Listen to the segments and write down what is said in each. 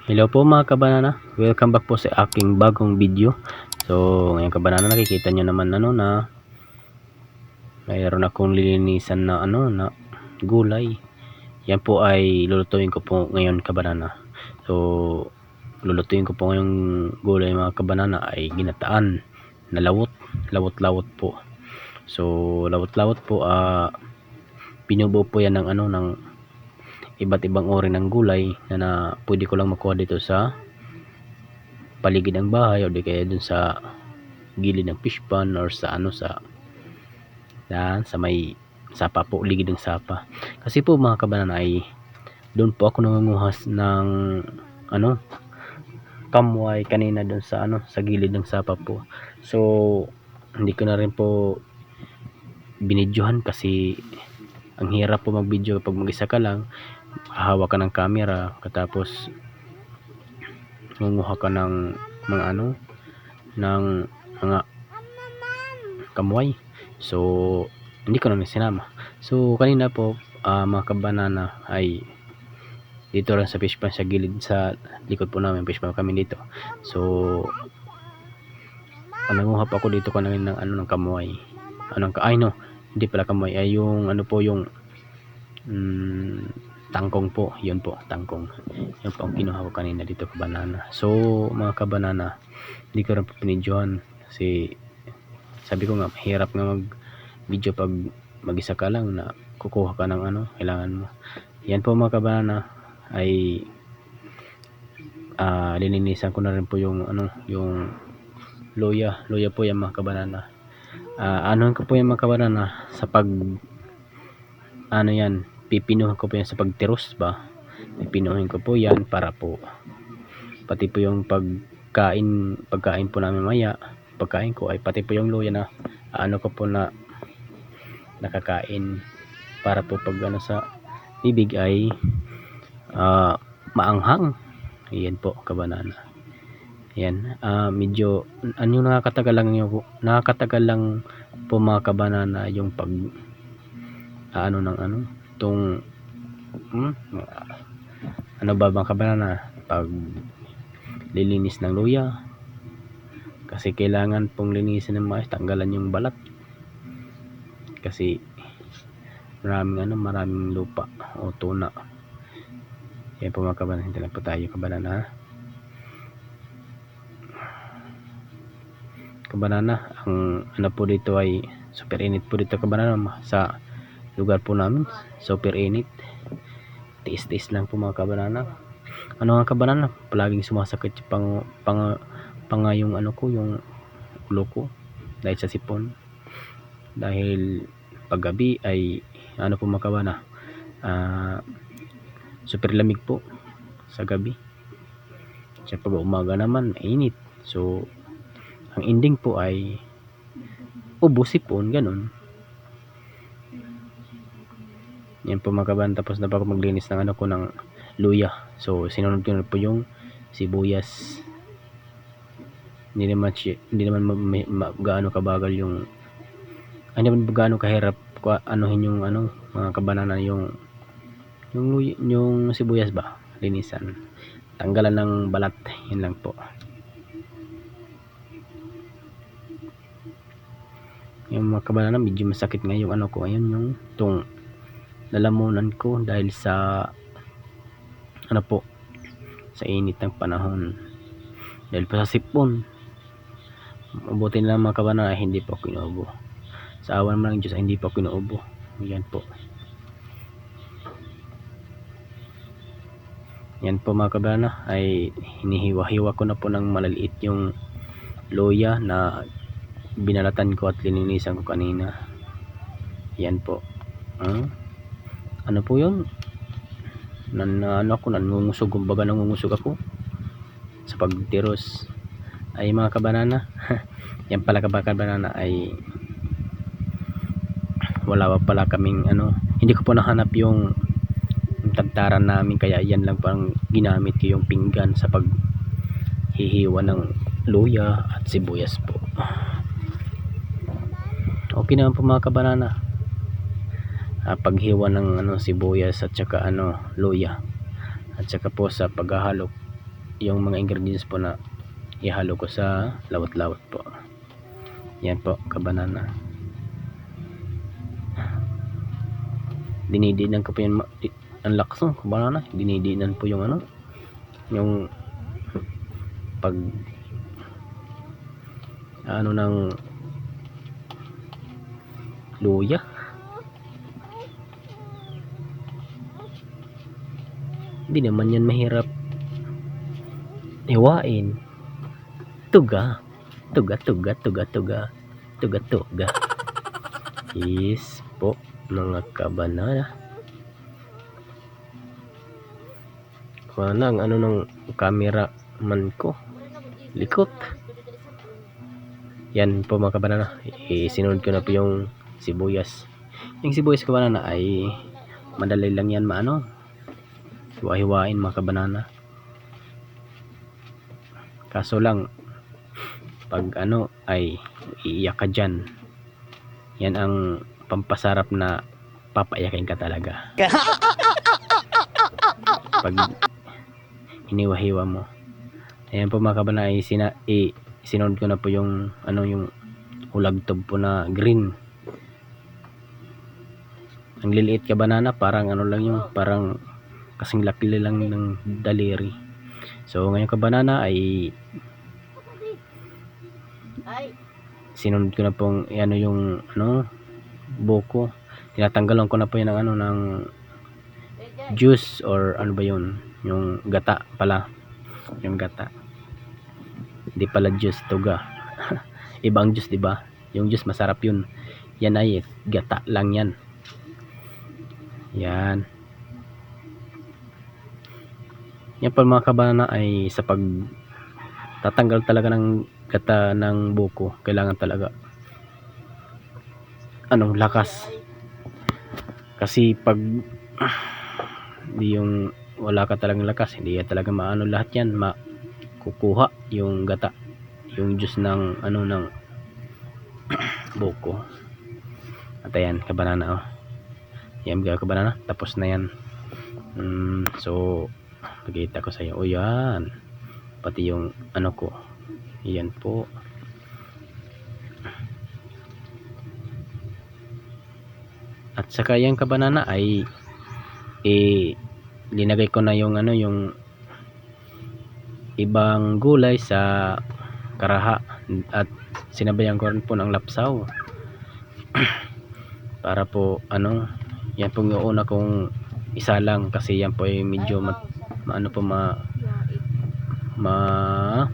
Hello po mga kabanana, welcome back po sa aking bagong video. So ngayon kabanana, nakikita nyo naman na mayroon akong lilinisan na na gulay. Yan po ay lulutuin ko po ngayon kabanana. So lulutuin ko po ngayong gulay mga kabanana ay ginataan na lawot po. So lawot po, binubuo po yan ng ng iba't ibang uri ng gulay na pwede ko lang makuha dito sa paligid ng bahay o di kaya dun sa gilid ng fish pond or sa sa may sapa po, ligid ng sapa. Kasi po mga kabanana ay doon po ako nangunguhas ng kamway kanina doon sa sa gilid ng sapa po. So hindi ko na rin po binidyohan kasi ang hirap po mag-video pag mag-isa ka lang. Hawak ka ng camera katapos manguha ka ng mga ng mga kamway. So hindi ko na sinama. So kanina po mga kabanana ay dito lang sa fish pond, sa gilid, sa likod po namin fish pond kami dito. So nanguha pa ako dito kanina ng ng kamway. Hindi pala kamway, ay yung po yung tangkong po. Yun po, tangkong. Yun po ang kinuha ko kanina dito kabanana. So mga kabanana, hindi ko rin po pinidyohan kasi sabi ko nga mahirap nga mag video pag mag-isa ka lang na kukuha ka ng kailangan mo. Yan po mga kabanana ay lininisan ko na rin po yung yung luya po yan mga kabanana. Anuhan ko po yan mga kabanana sa pag yan, pipinuhin ko po yan sa pagtiros ba. Pipinuhin ko po yan para po pati po yung pagkain po namin maya, pagkain ko ay pati po yung luya na ko po na nakakain para po pag sa bibig ay maanghang. Ayan po kabanana. Yan, medyo nakakatagal lang po mga kabanana yung pag tong ba mga kabanana, pag lilinis ng luya kasi kailangan pong linisin ng maayos, tanggalan yung balat kasi maraming lupa o tuna. Yan po mga kabanana, hindi lang po tayo kabanana. Ang po dito ay super init po dito kabanana sa lugar po namin. Super init, tiis lang po mga kabanana. Mga kabanana, palaging sumasakit yung yung yung ulo ko dahil sa sipon, dahil paggabi ay po mga kabanana, super lamig po sa gabi, sa pag umaga naman mainit. So ang ending po ay ubo, sipon, ganun. Yan po mga kabanana. Tapos na pa ako maglinis ng ko ng luya. So sinunod ko na po yung sibuyas. Hindi naman gaano kabagal yung hindi naman gaano kahirap anuhin yung mga kabanana, yung sibuyas ba, linisan, tanggalan ng balat. Yun lang po. Yung mga kabanana, medyo masakit nga yung ko, ayun yung tong lalamunan ko dahil sa po, sa init ng panahon, dahil pa sa sipon. Mabuti na mga kabanana, hindi po ako inuubo. Sa awa naman ng Diyos, hindi po ako inuubo. Yan po. Yan po mga kabanana, ay hinihiwa-hiwa ko na po ng malaliit yung luya na binalatan ko at lininisan ko kanina. Yan po. Po yun? Nangungusog, kumbaga nangungusog ako sa pagtiros. Ay mga kabanana, yan pala kabanana ay wala pa pala kaming hindi ko po nahanap yung tagtaran namin, kaya yan lang parang ginamit ko yung pinggan sa paghihiwa ng luya at sibuyas po. Okay naman po mga kabanana, paghiwa ng sibuyas at saka luya, at saka po sa paghahalo yung mga ingredients po na ihalo ko sa lawat-lawat po. Yan po, kabanana. Dinidinan ko po yung ang lakas ng kabanana. Dinidinan po yung ano, yung pag ano ng luya. Hindi naman yan mahirap hiwain. Tuga. Yes po mga kabanana. Ang ano ng camera man ko, likot. Yan po mga kabanana. Sinunod ko na po yung sibuyas. Yung sibuyas kabanana ay madali lang yan maano, hiwa-hiwain mga kabanana. Kaso lang pag ano ay iiyak ka dyan. Yan ang pampasarap na papayakin ka talaga. Pag hiniwa-hiwa mo. Ayan po mga kabanana, sinunod ko na po yung ano, yung hulagtob po na green. Ang liliit ka banana, parang ano lang yung, parang kasing laki lang ng daliri. So ngayon ka banana ay sinunod ko na pong ano yung ano, buko. Tinatanggalan ko na po yun ng ano, ng juice or ano ba yun, yung gata pala, yung gata, hindi pala juice, tuga. Ibang juice, di ba? Yung juice masarap yun, yan ay gata lang yan. Yan pa mga kabanana ay sa pag tatanggal talaga ng gata ng buko, kailangan talaga anong lakas, kasi pag hindi yung wala ka talagang lakas, hindi yan talaga maano lahat yan, makukuha yung gata, yung juice ng ano, ng buko. At ayan kabanana, oh. Yan kabanana, tapos na yan. So pakita ko sa iyo, oh yan, pati yung ano ko, yan po. At saka yung kabanana ay linagay ko na yung ano, yung ibang gulay sa karaha, at sinabayan ko rin po ng lapsaw para po ano, yan po yung una kong isa lang, kasi yan po ay medyo ano po,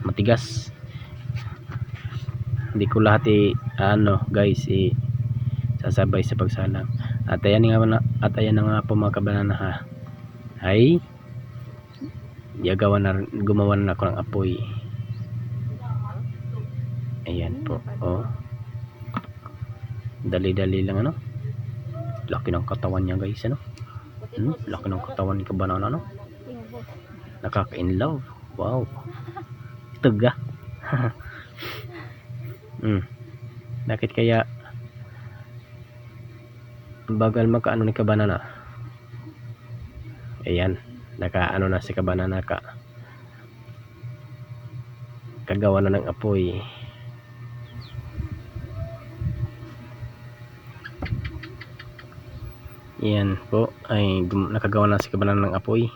matigas. Hindi ko lahat ano guys, sasabay sa pagsalang. At ayan na nga po mga kabanana, ha, ay gumawa na ako ng apoy. Ayan po, oh, dali-dali lang ano. Laki ng katawan niya guys, ano. Laki ng katawan ni kabanana, no. Nakaka-inlove. Wow, tuga. Bakit kaya bagal magkaano ni kabanana? Ayan, nakaano na si kabanana, kagawa na ng apoy. Yan po ay nakagawa na si kabanana ng apoy.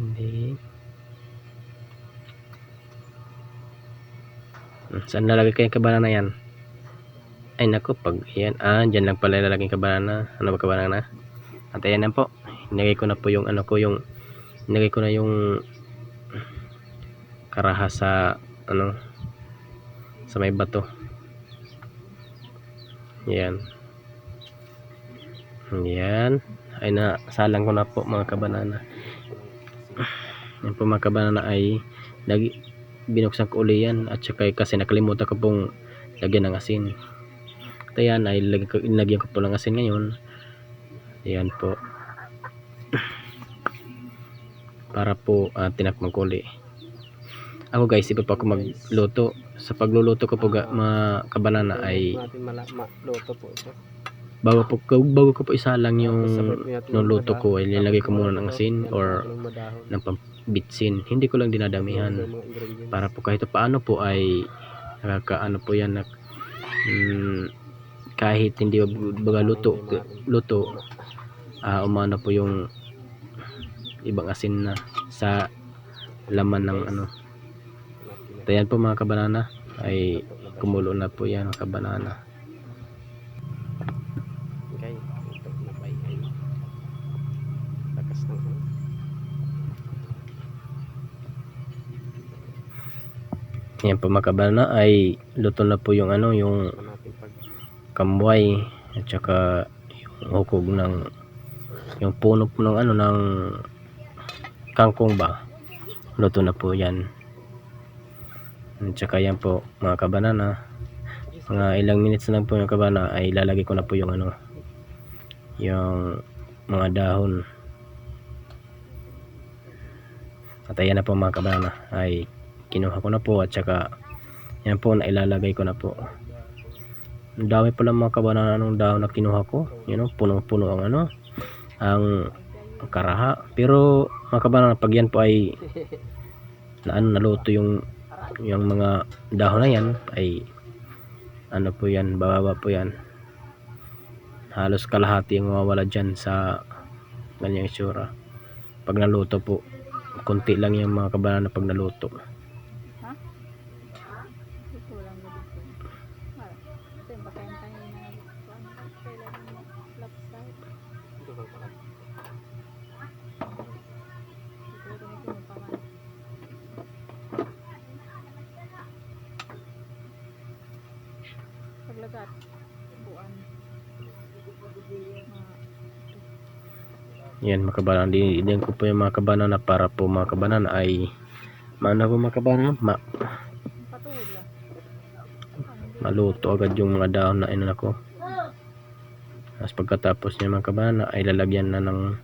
Hindi. Saan nalagay kayo kabanana yan? Ay nako, pag yan, dyan lang pala ilalagay yung kabanana. Ano ba kabanana? At ayan na po, hinagay ko na po yung ano ko, yung hinagay ko na yung karaha sa ano, sa may bato. Yan ay nasalang ko na po mga kabanana. Yan po mga kabanana ay binuksan ko uli yan, at saka kasi nakalimutan ko pong lagyan ng asin. At ayan ay lagyan ko po ng asin ngayon. Ayan po. para po tinakmang ko uli. Ako guys, iba pa ako magluto. Sa pagluluto ko po mga kabanana ay maluto po ito. bago ko po isalang yung nuluto ko ay nilagay ko muna ng asin or ng pambitsin. Hindi ko lang dinadamihan para po kahit paano po ay nakakaano po yan kahit hindi baga luto umano po yung ibang asin na sa laman ng ano. Ayan po mga kabanana ay kumulo na po yan mga kabanana. Okay, ito na pa ay lakas ng Yan po mga kabanana ay luto na po yung ano, yung kamway at saka yung hukog ng yung puno po ng ano ng kangkong ba. Luto na po yan. At saka yan po mga kabanana, mga ilang minutes lang po yung kabanana ay lalagay ko na po yung ano, yung mga dahon. At ayan na po mga kabanana ay kinuha ko na po at saka yan po na ilalagay ko na po. Ang dami pala mga kabanana ng dahon na kinuha ko, punong-puno ang ano, ang karaha. Pero mga kabanana, pag yan po ay naluto yung mga dahon na yan ay ano po yan, bababa po yan. Halos kalahati yung mawawala dyan sa ganyang itsura. Pag naluto po, konti lang yung mga kabanana pag naluto. Paglagat buwan. Yan mga kabanana, din ko po yung mga kabanana para po mga kabanana ay maano po mga kabanana Patula. maluto agad yung mga dahon na inan ko. Tapos pagkatapos niya mga kabanana ay lalagyan na ng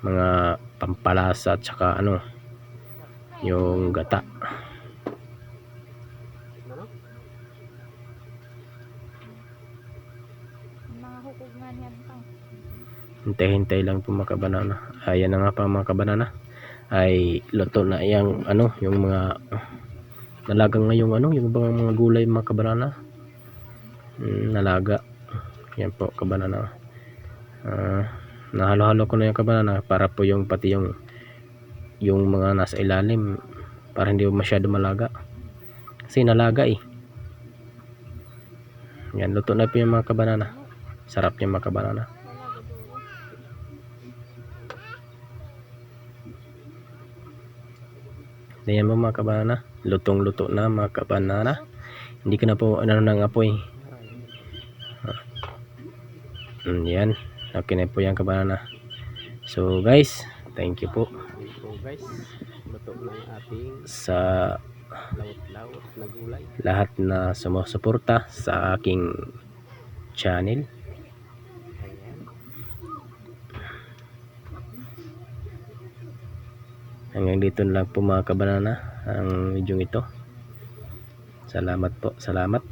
mga pampalasa at saka ano, yung gata. Mga hukog nga niyan pang. Hintay-hintay lang po mga kabanana. Ayan na nga pa mga kabanana. Ay luto na yung ano, yung mga nalagang na yung ano, yung mga gulay mga kabanana. Nalaga. Yan po kabanana. Nahalo-halo ko na yung kabanana para po yung pati yung mga nasa ilalim para hindi masyado malaga. Kasi nalaga eh. Yan, luto na po yung mga kabanana. Sarap yung mga kabanana. Ayan mo mga kabanana, lutong-luto na mga kabanana. Hindi ko na po ano ng apoy. Yan, okay na po yung kabanana. So guys, thank you po. guys, luto ng ating sa lawot-lawot na gulay. Lahat na sumusuporta sa aking channel. Hanggang dito na lang po mga kabanana ang video ito. Salamat po, salamat.